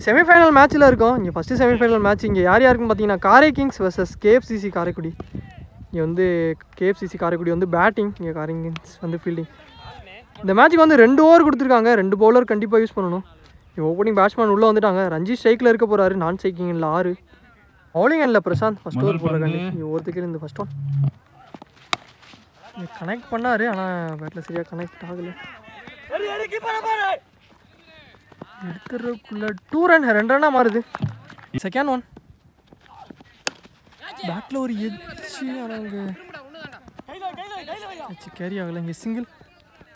Semi-final மேட்ச்சில் இருக்கோம். இங்கே ஃபஸ்ட்டு செமிஃபைனல் மேட்ச் இங்கே யார் யாருக்குன்னு பார்த்தீங்கன்னா காரை கிங்ஸ் vs கேஎஃப்சிசி காரைக்குடி. இங்கே வந்து கேஎஃப்சிசி காரைக்குடி வந்து பேட்டிங், இங்கே காரை கிங்ஸ் வந்து ஃபீல்டிங். இந்த மேட்ச்சுக்கு வந்து 2 ஓவர் கொடுத்துருக்காங்க. 2 பவுலர் கண்டிப்பாக யூஸ் பண்ணணும். இங்கே ஓப்பனிங் பேட்ஸ்மேன் உள்ளே வந்துட்டாங்க. ரஞ்சித் ஸ்ட்ரைக்கில் இருக்க போகிறாரு. நான் ஸ்ட்ரைக்கிங் இல்லை 6. பவுலிங் இல்லை பிரசாந்த் ஃபஸ்ட் ஓவர் போடுறாங்க. இங்கே ஒருத்தருக்கு இந்த ஃபஸ்ட் ஒன் கனெக்ட் பண்ணார், ஆனால் பேட்டில் சரியாக கனெக்ட் ஆகலை. எடுத்துறதுக்குள்ள 2 ரன் 2 ரன்னாக மாறுது. செகண்ட் ஒன் பேட்டில் ஒரு எச்சு, ஆனால் இங்கே கேரி ஆகலை. இங்கே சிங்கிள்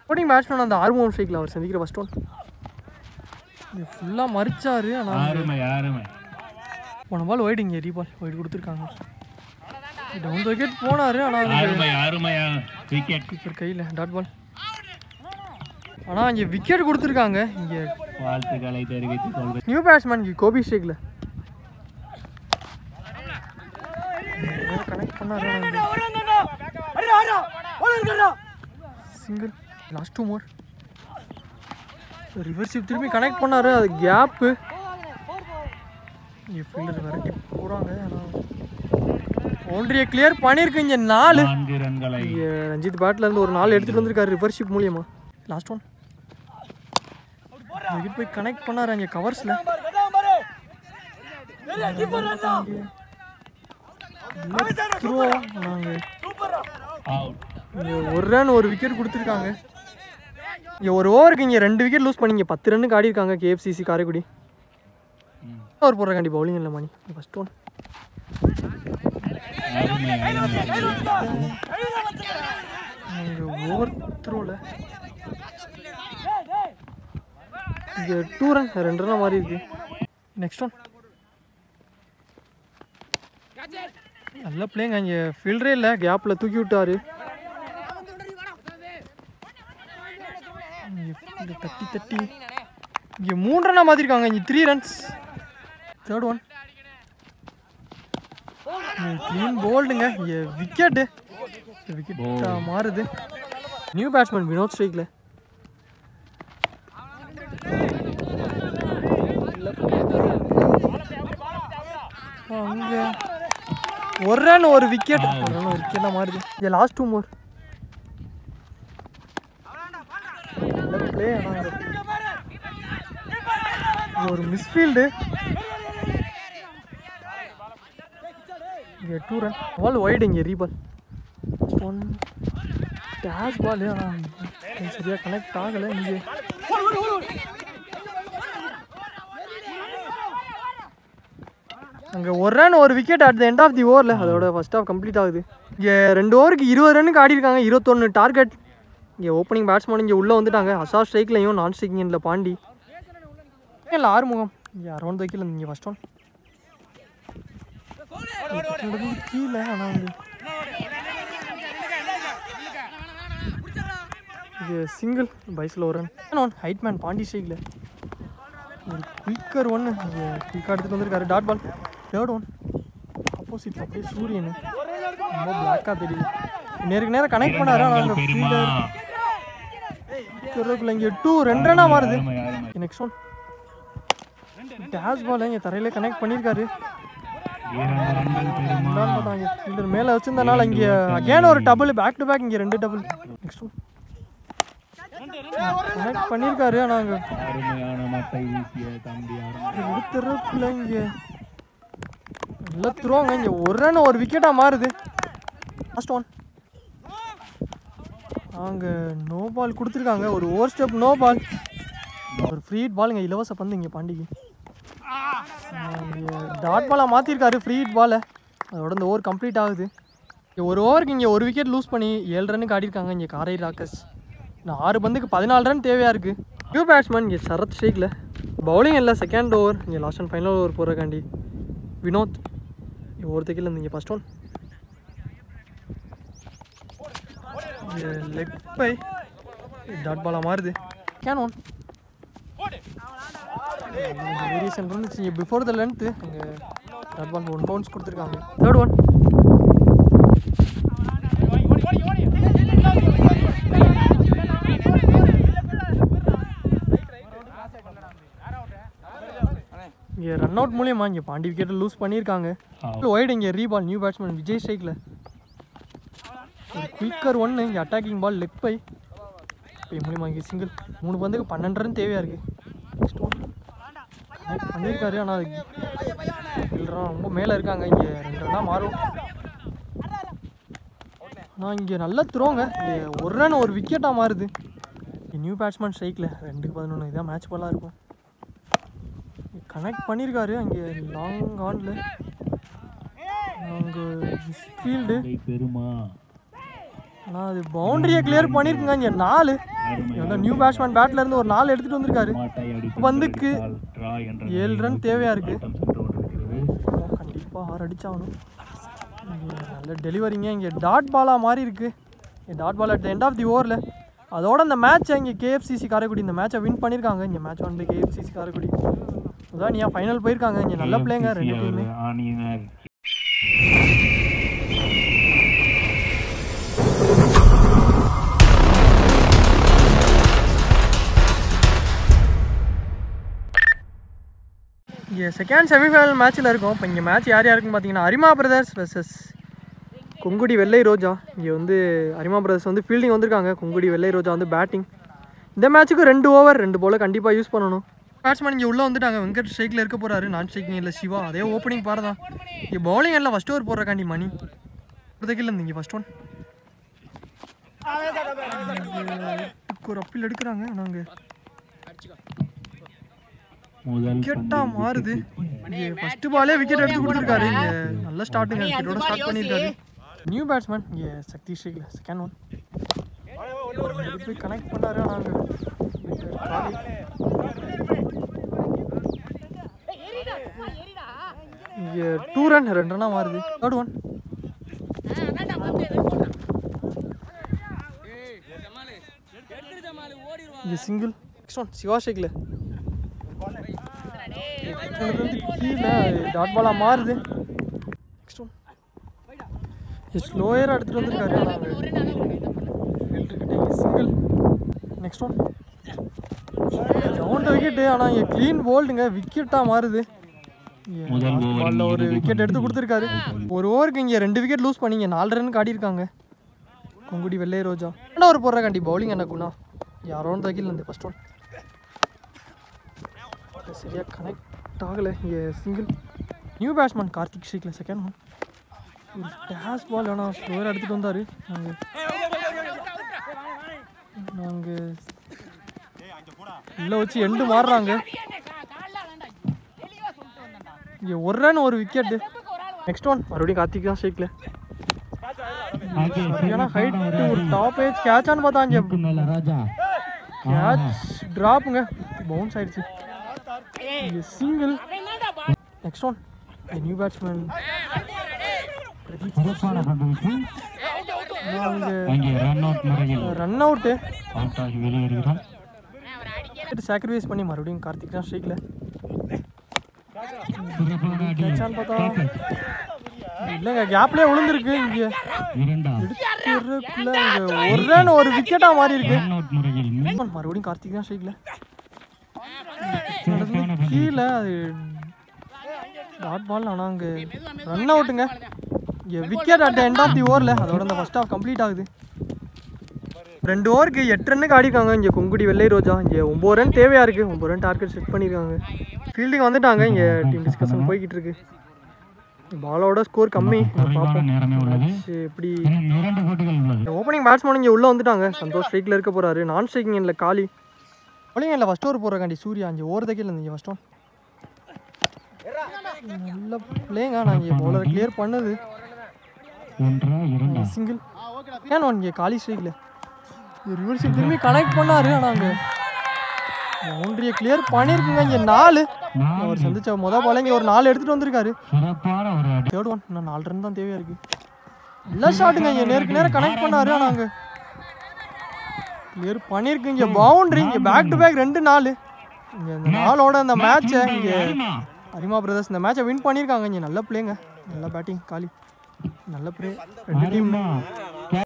ஓப்பனிங் பேட்ஸ்மேன் அந்த ஆர்மோன் ஸ்ட்ரைக்கில் அவர் சந்திக்கிற ஃபஸ்ட் ஒன் இது ஃபுல்லாக மறிச்சார். ஆனால் போன பால் ஒயிட், இங்கே ரீபால் ஒயிட் கொடுத்துருக்காங்க. டவுன் விக்கெட் போனார், ஆனால் கீப்பர் கையில் டாட் பால். ஆனால் இங்கே விக்கெட் கொடுத்துருக்காங்க. இங்கே வாழ்த்துக்களை தெரிவித்துக் கொள்வேன். நியூ பேட்ஸ்மேன் இங்கே கோபி ஸ்ட்ரைக்கில் கனெக்ட் பண்ணார். சிங்கிள் லாஸ்ட் 2 மோர். ரிவர்ஷிப் திரும்பி கனெக்ட் பண்ணார், அது கேப்பு. இங்கே ஃபீல்டர் விரட்டி போகிறாங்க. ஆனால் பவுண்டரியை கிளியர் பண்ணியிருக்கு. இங்கே 4 ரன்களை இங்கே ரஞ்சித் பேட்லேருந்து ஒரு 4 எடுத்துகிட்டு வந்திருக்காரு ரிவர்ஷிப் மூலியமாக. லாஸ்ட் ஒன் விக்கெட் போய் கனெக்ட் பண்ணார் அங்கே கவர்ஸில். த்ரோ நாங்கள் இங்கே 1 ரன் 1 விக்கெட் கொடுத்துருக்காங்க. இங்கே 1 ஓவருக்கு இங்கே 2 விக்கெட் லூஸ் பண்ணி இங்கே 10 ரன்னுக்கு ஆடி இருக்காங்க கேஎஃப்சிசி காரைக்குடி. ஓவர் போடுறாங்க பவுலிங் இல்லை மணி. ஃபஸ்ட் ஒன் ஓவர் த்ரோவில் இங்கே 2 ரன் 2 ரன்னாக மாறி இருக்கு. நெக்ஸ்ட் ஒன் நல்லா பிளேங்க. இங்கே ஃபீல்டரே இல்லை, கேப்பில் தூக்கி விட்டார். தட்டி தட்டி இங்கே 3 ரன்னாக மாற்றிருக்காங்க. இங்கே 3 ரன்ஸ். தேர்ட் ஒன் க்ளீன் போல்டுங்க. இங்கே விக்கெட்டு விக்கெட்டாக மாறுது. நியூ பேட்ஸ்மேன் வினோத் ஸ்ட்ரைக்கில் அங்கே 1 ரன் 1 விக்கெட். 1 ரன் 1 விக்கெட்டாக மாறுது. இங்கே லாஸ்ட் 2 மோர் பிளே. ஒரு மிஸ்ஃபீல்டு. இங்கே 2 ரன் பால் ஒயிட். இங்கே ரீபால் ஃபஸ்ட் ஒன் டேஷ் பால், ஆனால் சரியாக கனெக்ட் ஆகலை. இங்கே அங்கே 1 run 1 wicket at the end of the ஓவரில். அதோட ஃபஸ்ட் ஆஃப் கம்ப்ளீட் ஆகுது. இங்கே 2 ஓவருக்கு 20 ரன்னுக்கு ஆடி இருக்காங்க. 21 டார்கெட். இங்கே ஓப்பனிங் பேட்ஸ்மேன் இங்கே உள்ளே வந்துட்டாங்க. அசார் ஸ்ட்ரைக்லையும் நான் ஸ்ட்ரைக்கிங் இல்லை பாண்டி இல்லை ஆறுமுகம். இங்கே அரௌண்ட் வைக்கல. இங்கே ஃபஸ்ட் ஒன் கீழே, ஆனால் இது சிங்கிள் பைஸில் 1 ரன். ஒன் ஹைட் மேன் பாண்டி ஸ்ட்ரைக்கில் ஒரு குயிக்கர் ஒன்று இங்கே குயிக்காக எடுத்துகிட்டு வந்திருக்காரு. Dot ball. தேர்ட் ஒன் ஆப்போசிட்டில் அப்படியே சூரியன் ரொம்ப பிளாக்காக தெரியுது. நேருக்கு நேரம் கனெக்ட் பண்ணாரு. ஆனால் ஃபீல்டர் தெருவுக்குள்ள இங்கே 2 ரன்னாக மாறுது. நெக்ஸ்ட் ஒன் டேஷ் பால் இங்கே தரையிலே கனெக்ட் பண்ணியிருக்காரு. ஃபீல்டர் மேலே வச்சிருந்தனால இங்கே அகேன் ஒரு டபுள், பேக் டு பேக். இங்கே 2 டபுள். நெக்ஸ்ட் ஒன் கனெக்ட் பண்ணியிருக்காரு. ஆனால் அங்கே தெருவுக்குள்ள இங்கே நல்லா த்ரோங்க. இங்கே 1 ரன் 1 விக்கெட்டாக மாறுது. லாஸ்ட் ஒன் அங்கே நோ பால் கொடுத்துருக்காங்க. ஒரு ஓவர் ஸ்டெப் நோ பால். ஒரு ஃப்ரீ ஹிட் பால். இங்கே இலவச பந்து இங்கே பாண்டிக்கு டாட் பாலாக மாற்றிருக்காரு ஃப்ரீ ஹிட் பாலை. அதோட இந்த ஓவர் கம்ப்ளீட் ஆகுது. இங்கே 1 ஓவருக்கு இங்கே 1 விக்கெட் லூஸ் பண்ணி 7 ரன்னுக்கு ஆடிருக்காங்க இங்கே காரை ராக்கர்ஸ். இன்னும் 6 பந்துக்கு 14 ரன் தேவையாக இருக்குது. நியூ பேட்ஸ்மேன் இங்கே சரத் ஸ்ட்ரைக்கில் பவுலிங் இல்லை. செகண்ட் ஓவர் இங்கே லாஸ்ட் அண்ட் ஃபைனல் ஓவர் போகிறக்காண்டி வினோத் ஒருத்தக்கில் இருந்து இங்கே first one leg bye dot பாலாக மாறுது. கேன் ஒன் வேரியேஷன் இருந்துச்சு பிஃபோர் த லென்த்து. இங்கே டாட் பால் 1 பவுன்ஸ் கொடுத்துருக்காங்க. தேர்ட் ஒன் ரன் அவுட் மூலியமா இங்கே பாண்டி விக்கெட்டை லூஸ் பண்ணியிருக்காங்க. ஒய்டு இங்கே ரீபால் நியூ பேட்ஸ்மேன் விஜய் ஸ்ட்ரைக்கில் குயிக்கர் ஒன்று இங்கே அட்டாக்கிங் பால் லெக் பை மூலியமா இங்கே சிங்கிள் 3 பந்துக்கு 12 ரன் தேவையாக இருக்குது. நெக்ஸ்ட் ஒன் கனெக்ட் பண்ணியிருக்காரு. ஆனால் ரொம்ப மேலே இருக்காங்க. இங்கே 2 ரன்னாக மாறும். ஆனால் இங்கே நல்லா த்ரோங்க. இங்கே 1 ரன் 1 விக்கெட்டாக மாறுது. நியூ பேட்ஸ்மேன் ஸ்ட்ரைக்கில் 2-11 இதான் மேட்ச் பாலாக இருக்கும். கனெக்ட் பண்ணியிருக்காரு. அங்கே லாங் ஆனில் அங்கே ஃபீல்டு ஆனால் அது பவுண்டரியை கிளியர் பண்ணியிருக்குங்க. இங்கே 4 நியூ பேட்ஸ்மேன் பேட்லேருந்து ஒரு 4 எடுத்துகிட்டு வந்திருக்காரு. பந்துக்கு 7 ரன் தேவையாக இருக்குது. கண்டிப்பாக 6 அடிச்சாகணும். நல்ல டெலிவரிங்க. இங்கே டாட் பாலாக மாறி இருக்குது. Dot ball at the end of the ஓவரில் அதோட இந்த மேட்ச்சை இங்கே கேஎஃப்சிசி காரைக்குடி இந்த மேட்சை வின் பண்ணியிருக்காங்க. இங்கே மேட்ச் வந்து கேஎஃப்சிசி காரைக்குடி அதான் நீ ஃபைனல் போயிருக்காங்க. இங்கே நல்ல பிளேங்க 2 டீமே. இங்கே செகண்ட் செமிஃபைனல் மேட்ச்சில் இருக்கும். இப்போ இங்கே மேட்ச் யார் யாருக்குன்னு பார்த்தீங்கன்னா அரிமா பிரதர்ஸ் வெர்சஸ் கொங்குடி வெள்ளை ரோஜா. இங்கே வந்து அரிமா பிரதர்ஸ் வந்து ஃபீல்டிங் வந்திருக்காங்க. கொங்குடி வெள்ளை ரோஜா வந்து பேட்டிங். இந்த மேட்ச்சுக்கு 2 ஓவர் 2 பால் கண்டிப்பாக யூஸ் பண்ணணும். பேட்ஸ்மேன் இங்கே உள்ளே வந்துட்டாங்க. வெங்கட் ஸ்ட்ரைக்கில் இருக்க போகிறாரு. நான் ஸ்ட்ரைக்கிங் இல்லை சிவா. அதே ஓப்பனிங் பாரு தான். இங்கே பவுலிங் எல்லாம் ஃபஸ்ட் ஓவர் போடுறக்காண்டி மணி இப்போதைக்கு இல்லை. இங்கே ஃபஸ்ட் ஒன் ஒரு அப்பீல் எடுக்கிறாங்க. நாங்கள் விக்கெட்டாக மாறுது. இங்கே ஃபஸ்ட்டு பாலே விக்கெட் எடுத்து கொடுத்துருக்காரு. இங்கே நல்ல ஸ்டார்ட்டுங்க. விக்கெட்டோட ஸ்டார்ட் பண்ணியிருக்காரு. நியூ பேட்ஸ்மேன் இங்கே சக்தி ஸ்ட்ரைக்கில் செகண்ட் ஒன் போய் கனெக்ட் பண்ணாரு. நாங்கள் இங்கே 2 ரன் 2 ரன்னாக மாறுது. தேர்ட் ஒன் இங்கே சிங்கிள். நெக்ஸ்ட் ஒன் சிவா ஸ்ட்ரைக்கில் கீழே டாட் பாலாக மாறுது. நெக்ஸ்ட் ஒன் ஸ்லோயராக எடுத்துகிட்டு வந்திருக்காரு. Single. Next one round wicket. ஆனால் இங்கே க்ளீன் போல்டுங்க. விக்கெட்டாக மாறுது. பாலில் ஒரு விக்கெட் எடுத்து கொடுத்துருக்காரு. ஒரு ஓவருக்கு இங்கே 2 விக்கெட் லூஸ் பண்ணி 4 ரன் காட்டியிருக்காங்க கொங்குடி வெள்ளை ரோஜா. 2 ஓவர் போடுற கண்டி பவுலிங் என்ன குணா யாரோன்னு தகில் இருந்து ஃபஸ்ட் ஒன் சரியாக கனெக்ட் ஆகலை. இங்கே சிங்கிள். நியூ பேட்ஸ்மேன் கார்த்திக் ஸ்ட்ரைக்கில் செகண்ட் ஒன் ஒரு டேஷ் பால். ஆனால் ஸ்லோயர் எடுத்துகிட்டு வந்தார். நாங்கள் இல்லை வச்சு எண்டு மாறுறாங்க. இங்கே 1 ரன் 1 விக்கெட்டு. நெக்ஸ்ட் ஒன் மறுபடியும் கார்த்திக் தான் ஸ்ட்ரைக்கில். சரியான ஹைட்டு ஒரு டாப் ஏஜ் கேட்சான்னு பார்த்தா இங்கே கேட்ச் ட்ராப்புங்க. பவுன்ஸ் ஆயிடுச்சு. இங்கே single. Next one new batsman run out sacrifice பண்ணி மறுபடியும் கார்த்திக் தான் ஸ்ட்ரைக்கில். கேட்சான்னு பார்த்தா இல்லைங்க கேப்லேயே விழுந்துருக்கு. இங்கே எடுத்துருக்குள்ள இங்கே 1 ரன் 1 விக்கெட்டாக மாறி இருக்கு. மறுபடியும் கார்த்திக் தான் ஸ்ட்ரைக்கில். கீழே அது டாட் பால். ஆனால் அங்கே ரன் அவுட்டுங்க. இங்கே wicket at end of the ஓவரில் அதோட அந்த ஃபஸ்ட் ஹாஃப் கம்ப்ளீட் ஆகுது. 2 ஓவருக்கு 8 ரன்னுக்கு ஆடிருக்காங்க. இங்கே கொங்குடி வெள்ளை ரோஜா. இங்கே 9 ரன் தேவையாக இருக்குது. 9 ரன் டார்கெட் செட் பண்ணியிருக்காங்க. ஃபீல்டிங் வந்துட்டாங்க. இங்கே டீம் டிஸ்கஷன் போய்கிட்டு இருக்கு. பாலோட ஸ்கோர் கம்மி. எப்படி ஓப்பனிங் பேட்ஸ்மேன் இங்கே உள்ளே வந்துட்டாங்க. சந்தோஷ் ஸ்ட்ரைக்கில் இருக்க போகிறாரு. நான் ஸ்ட்ரைக்கிங் இல்லை காலி. பவுலிங் இல்லை ஃபஸ்ட் ஓவர் போடுறக்காண்டி சூர்யா. இங்கே ஓவர்தக்கே இல்லை. இங்கே ஃபஸ்ட் ஒன் நல்ல பிளேங்க. நான் இங்கே பவுலரை கிளியர் பண்ணுது. சிங்கிள். ஏன் ஒன் இங்கே காலி ஸ்ட்ரைக்கில் ரிவர்ஸ் திரும்பி கனெக்ட் பண்ணார். ஆனால் அங்கே பவுண்டரியை கிளியர் பண்ணியிருக்குங்க. இங்கே 4 அவர் சந்திச்ச மொதல் பால் இங்கே ஒரு 4 எடுத்துகிட்டு வந்திருக்காரு. தேர்ட் ஒன் இன்னும் 4 ரன் தான் தேவையாக இருக்குது. நல்ல ஷாட்டுங்க. இங்கே நேருக்கு நேரம் கனெக்ட் பண்ணார். ஆனால் அங்கே கிளியர் பண்ணியிருக்கு. இங்கே பவுண்டரி. இங்கே பேக் டு பேக் 2-4. இங்கே இந்த நாளோட அந்த மேட்சை இங்கே அரிமா பிரதர்ஸ் இந்த மேட்சை வின் பண்ணியிருக்காங்க. இங்கே நல்ல பிளேங்க. நல்ல பேட்டிங் காலி. நல்ல பிளே. 2 டீம்